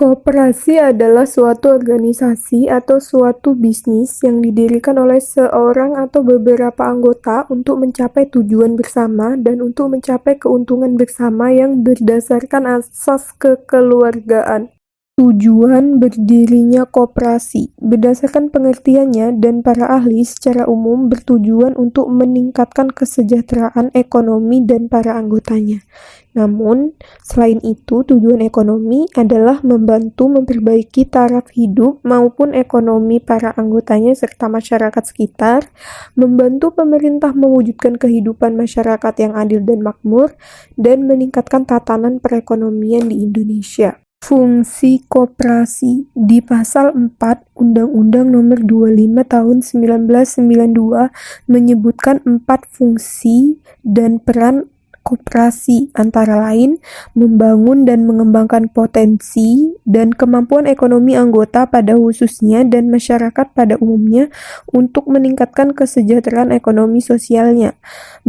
Koperasi adalah suatu organisasi atau suatu bisnis yang didirikan oleh seorang atau beberapa anggota untuk mencapai tujuan bersama dan untuk mencapai keuntungan bersama yang berdasarkan asas kekeluargaan. Tujuan berdirinya koperasi, berdasarkan pengertiannya dan para ahli secara umum bertujuan untuk meningkatkan kesejahteraan ekonomi dan para anggotanya. Namun, selain itu, tujuan ekonomi adalah membantu memperbaiki taraf hidup maupun ekonomi para anggotanya serta masyarakat sekitar, membantu pemerintah mewujudkan kehidupan masyarakat yang adil dan makmur, dan meningkatkan tatanan perekonomian di Indonesia. Fungsi koperasi di Pasal 4 Undang-Undang Nomor 25 Tahun 1992 menyebutkan 4 fungsi dan peran koperasi, antara lain membangun dan mengembangkan potensi dan kemampuan ekonomi anggota pada khususnya dan masyarakat pada umumnya untuk meningkatkan kesejahteraan ekonomi sosialnya,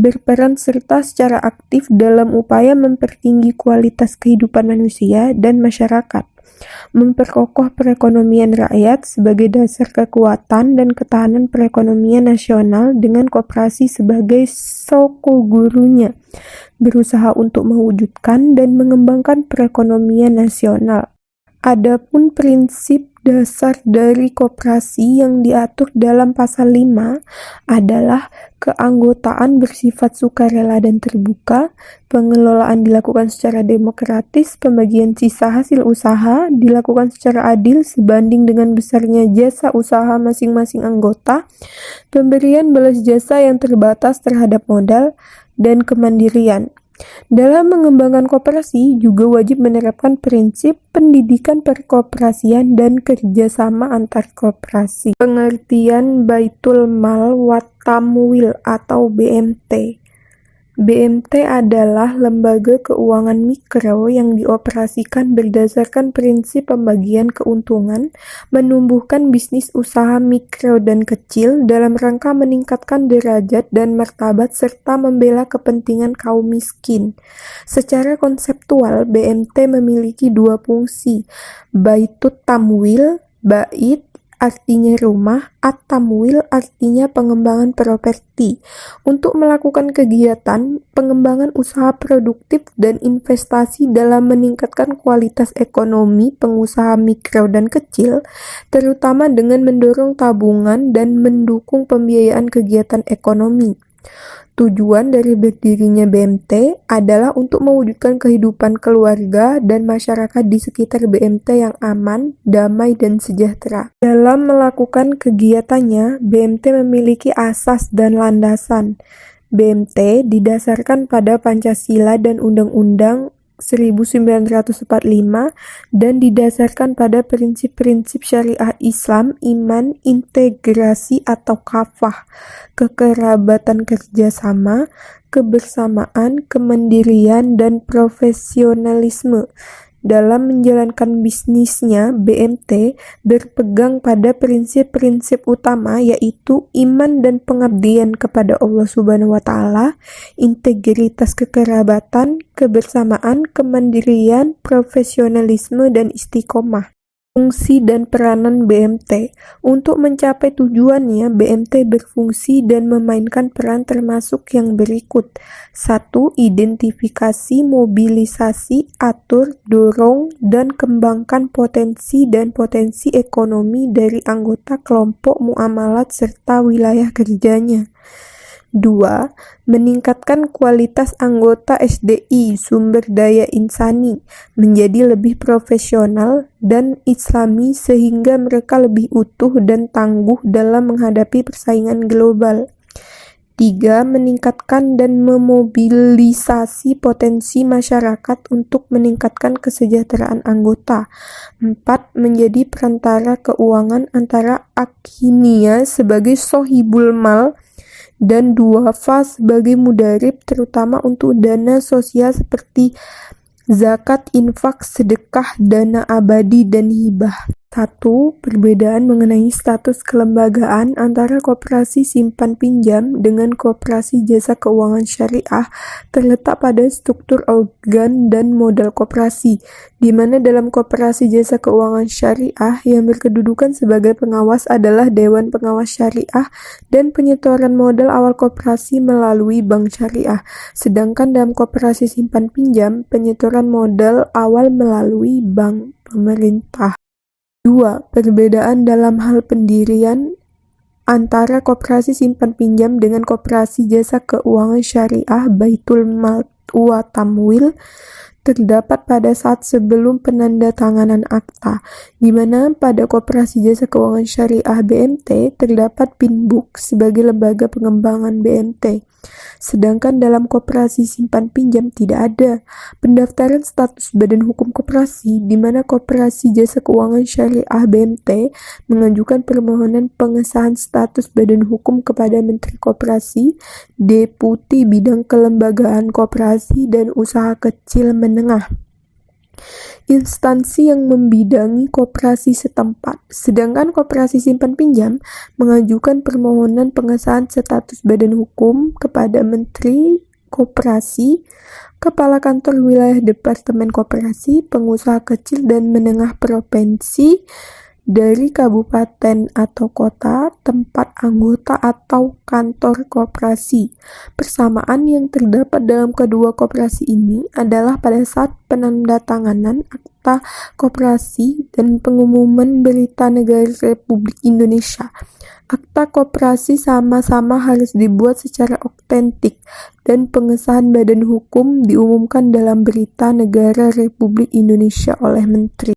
berperan serta secara aktif dalam upaya mempertinggi kualitas kehidupan manusia dan masyarakat, memperkokoh perekonomian rakyat sebagai dasar kekuatan dan ketahanan perekonomian nasional dengan koperasi sebagai sokogurunya, berusaha untuk mewujudkan dan mengembangkan perekonomian nasional. Adapun prinsip dasar dari koperasi yang diatur dalam Pasal 5 adalah keanggotaan bersifat sukarela dan terbuka, pengelolaan dilakukan secara demokratis, pembagian sisa hasil usaha dilakukan secara adil sebanding dengan besarnya jasa usaha masing-masing anggota, pemberian balas jasa yang terbatas terhadap modal, dan kemandirian. Dalam mengembangkan koperasi juga wajib menerapkan prinsip pendidikan perkoperasian dan kerjasama antar koperasi. Pengertian Baitul Mal wa Tamwil atau BMT. BMT adalah lembaga keuangan mikro yang dioperasikan berdasarkan prinsip pembagian keuntungan, menumbuhkan bisnis usaha mikro dan kecil dalam rangka meningkatkan derajat dan martabat serta membela kepentingan kaum miskin. Secara konseptual, BMT memiliki 2 fungsi, Baitut Tamwil, bait artinya rumah, at-tamwil artinya pengembangan properti, untuk melakukan kegiatan pengembangan usaha produktif dan investasi dalam meningkatkan kualitas ekonomi pengusaha mikro dan kecil, terutama dengan mendorong tabungan dan mendukung pembiayaan kegiatan ekonomi. Tujuan dari berdirinya BMT adalah untuk mewujudkan kehidupan keluarga dan masyarakat di sekitar BMT yang aman, damai, dan sejahtera. Dalam melakukan kegiatannya, BMT memiliki asas dan landasan. BMT didasarkan pada Pancasila dan Undang-Undang 1945 dan didasarkan pada prinsip-prinsip syariah Islam, iman, integrasi atau kafah, kekerabatan kerjasama, kebersamaan, kemandirian, dan profesionalisme. Dalam menjalankan bisnisnya, BMT berpegang pada prinsip-prinsip utama yaitu iman dan pengabdian kepada Allah Subhanahu wa Ta'ala, integritas kekerabatan, kebersamaan, kemandirian, profesionalisme, dan istiqomah. Fungsi dan peranan BMT. Untuk mencapai tujuannya, BMT berfungsi dan memainkan peran termasuk yang berikut. 1. Identifikasi, mobilisasi, atur, dorong, dan kembangkan potensi dan potensi ekonomi dari anggota kelompok muamalat serta wilayah kerjanya. 2. Meningkatkan kualitas anggota SDI, sumber daya insani, menjadi lebih profesional dan islami sehingga mereka lebih utuh dan tangguh dalam menghadapi persaingan global. 3. Meningkatkan dan memobilisasi potensi masyarakat untuk meningkatkan kesejahteraan anggota. 4. Menjadi perantara keuangan antara akhiniya sebagai sohibul mal dan duafa sebagai mudarib, terutama untuk dana sosial seperti zakat, infak, sedekah, dana abadi, dan hibah. 1. Perbedaan mengenai status kelembagaan antara koperasi simpan pinjam dengan koperasi jasa keuangan syariah terletak pada struktur organ dan modal koperasi, di mana dalam koperasi jasa keuangan syariah yang berkedudukan sebagai pengawas adalah Dewan Pengawas Syariah dan penyetoran modal awal koperasi melalui bank syariah, sedangkan dalam koperasi simpan pinjam, penyetoran modal awal melalui bank pemerintah. 2. Perbedaan dalam hal pendirian antara koperasi simpan pinjam dengan koperasi jasa keuangan syariah Baitul Mal wa Tamwil terdapat pada saat sebelum penandatanganan akta, di mana pada koperasi jasa keuangan syariah BMT terdapat Pinbook sebagai lembaga pengembangan BMT. Sedangkan dalam koperasi simpan pinjam tidak ada pendaftaran status badan hukum koperasi, di mana koperasi jasa keuangan syariah BMT mengajukan permohonan pengesahan status badan hukum kepada Menteri Koperasi, Deputi Bidang Kelembagaan Koperasi dan Usaha Kecil Menengah, instansi yang membidangi koperasi setempat. Sedangkan koperasi simpan pinjam mengajukan permohonan pengesahan status badan hukum kepada Menteri Koperasi, Kepala Kantor Wilayah Departemen Koperasi, Pengusaha Kecil dan Menengah Provinsi dari kabupaten atau kota tempat anggota atau kantor koperasi. Persamaan yang terdapat dalam kedua koperasi ini adalah pada saat penandatanganan akta koperasi dan pengumuman berita negara Republik Indonesia. Akta koperasi sama-sama harus dibuat secara otentik dan pengesahan badan hukum diumumkan dalam berita negara Republik Indonesia oleh Menteri.